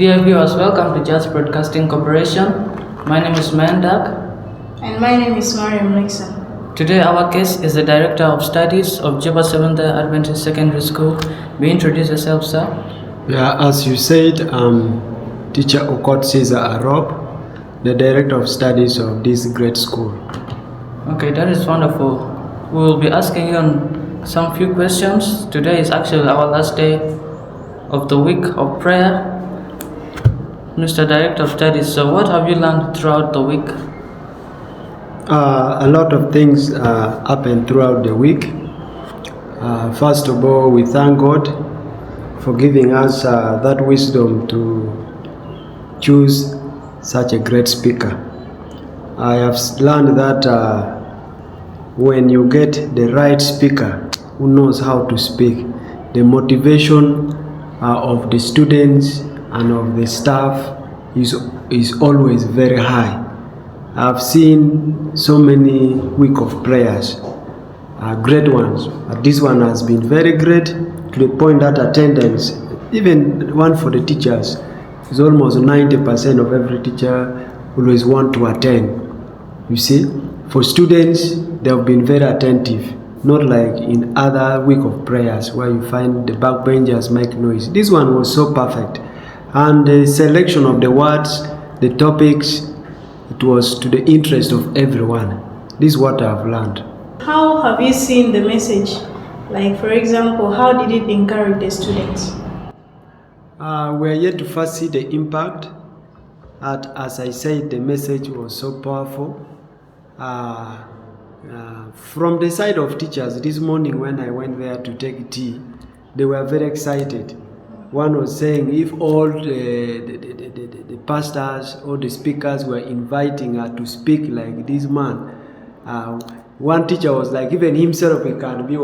Dear viewers, welcome to JASS Broadcasting Corporation. My name is Mandak. And my name is Mariam Nixon. Today our guest is the Director of Studies of Juba Seventh-day Adventist Secondary School. Will you introduce yourself, sir? Yeah, as you said, Teacher Okot Caesar Arop, the Director of Studies of this great school. Okay, that is wonderful. We will be asking you some few questions. Today is actually our last day of the week of prayer. Mr. Director of Studies, so what have you learned throughout the week? A lot of things happened throughout the week. First of all, we thank God for giving us that wisdom to choose such a great speaker. I have learned that when you get the right speaker who knows how to speak, the motivation of the students and of the staff is always very high. I've seen so many week of prayers, great ones. This one has been very great to the point that attendance, even one for the teachers, is almost 90% of every teacher always want to attend. You see, for students, they have been very attentive, not like in other week of prayers where you find the backbenchers make noise. This one was so perfect. And the selection of the words, the topics, it was to the interest of everyone. This is what I've learned. How have you seen the message? Like, for example, how did it encourage the students? We are yet to first see the impact. As I said, the message was so powerful. From the side of teachers, this morning when I went there to take tea, they were very excited. One was saying if all the pastors or the speakers were inviting her to speak like this man, one teacher was like, even himself he can be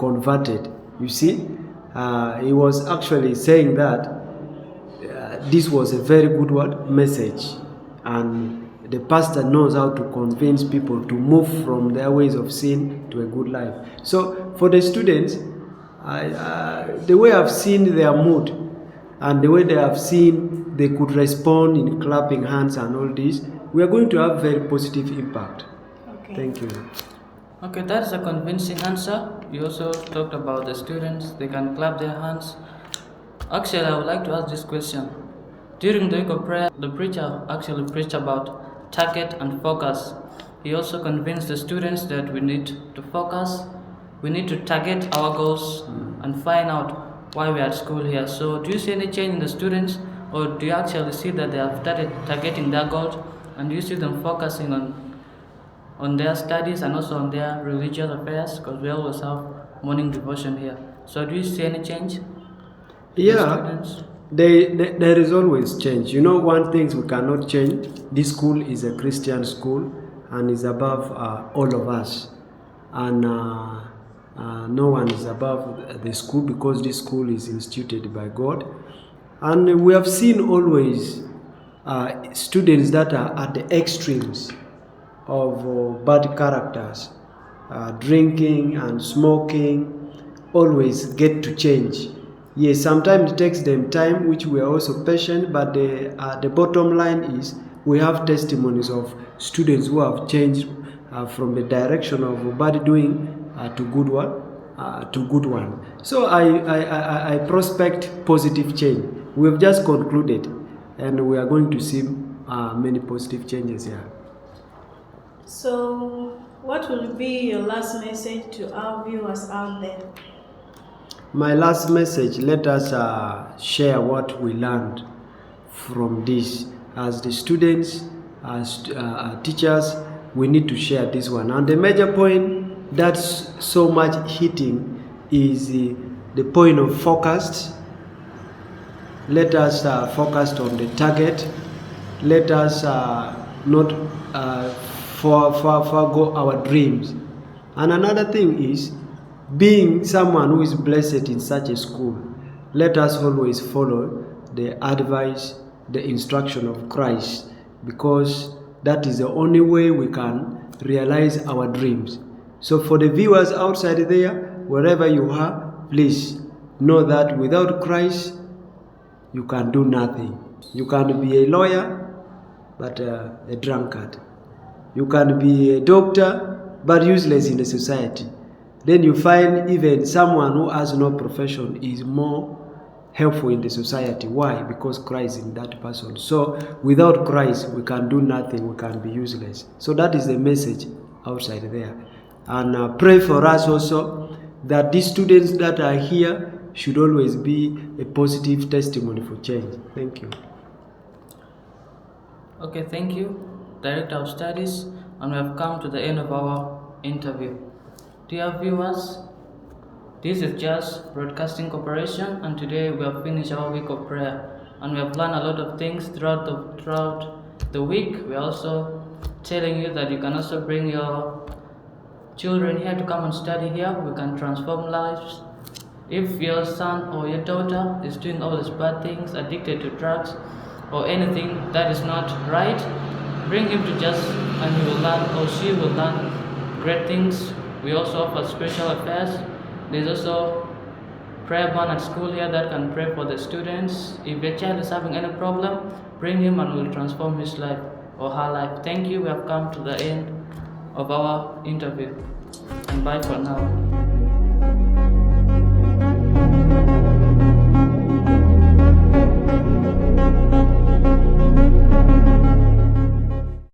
converted. You see, he was actually saying that this was a very good message, and the pastor knows how to convince people to move from their ways of sin to a good life. So for the students, the way I've seen their mood and the way they have seen they could respond in clapping hands and all this, we are going to have very positive impact. Okay. Thank you. Okay, that's a convincing answer. You also talked about the students, they can clap their hands. Actually, I would like to ask this question. During the week of prayer, the preacher actually preached about target and focus. He also convinced the students that we need to focus, we need to target our goals and find out why we are at school here. So do you see any change in the students, or do you actually see that they have started targeting their goals, and do you see them focusing on their studies and also on their religious affairs, because we always have morning devotion here? So do you see any change? Yeah, there is always change. You know, one thing we cannot change, this school is a Christian school and is above all of us. And no one is above the school, because this school is instituted by God. And we have seen always students that are at the extremes of bad characters, drinking and smoking, always get to change. Yes, sometimes it takes them time, which we are also patient, but the bottom line is we have testimonies of students who have changed from the direction of bad doing to good one. So I prospect positive change. We have just concluded, and we are going to see many positive changes here. So, what will be your last message to our viewers out there? My last message, let us share what we learned from this. As the students, as teachers, we need to share this one. And the major point that's so much hitting is the point of focus. Let us focus on the target. Let us not forgo our dreams. And another thing is, being someone who is blessed in such a school, let us always follow the advice, the instruction of Christ, because that is the only way we can realize our dreams. So for the viewers outside there, wherever you are, please know that without Christ, you can do nothing. You can be a lawyer, but a drunkard. You can be a doctor, but useless in the society. Then you find even someone who has no profession is more helpful in the society. Why? Because Christ is in that person. So without Christ, we can do nothing. We can be useless. So that is the message outside there. And pray for us also that these students that are here should always be a positive testimony for change. Thank you. Okay, thank you, Director of Studies, and we have come to the end of our interview. Dear viewers, this is JASS Broadcasting Corporation, and today we have finished our week of prayer, and we have learned a lot of things throughout the week. We are also telling you that you can also bring your children here to come and study here. We can transform lives. If your son or your daughter is doing all these bad things, addicted to drugs, or anything that is not right, bring him to JASS and he will learn, or she will learn great things. We also offer spiritual affairs. There's also prayer band at school here that can pray for the students. If your child is having any problem, bring him and we'll transform his life or her life. Thank you. We have come to the end of our interview. And bye for now.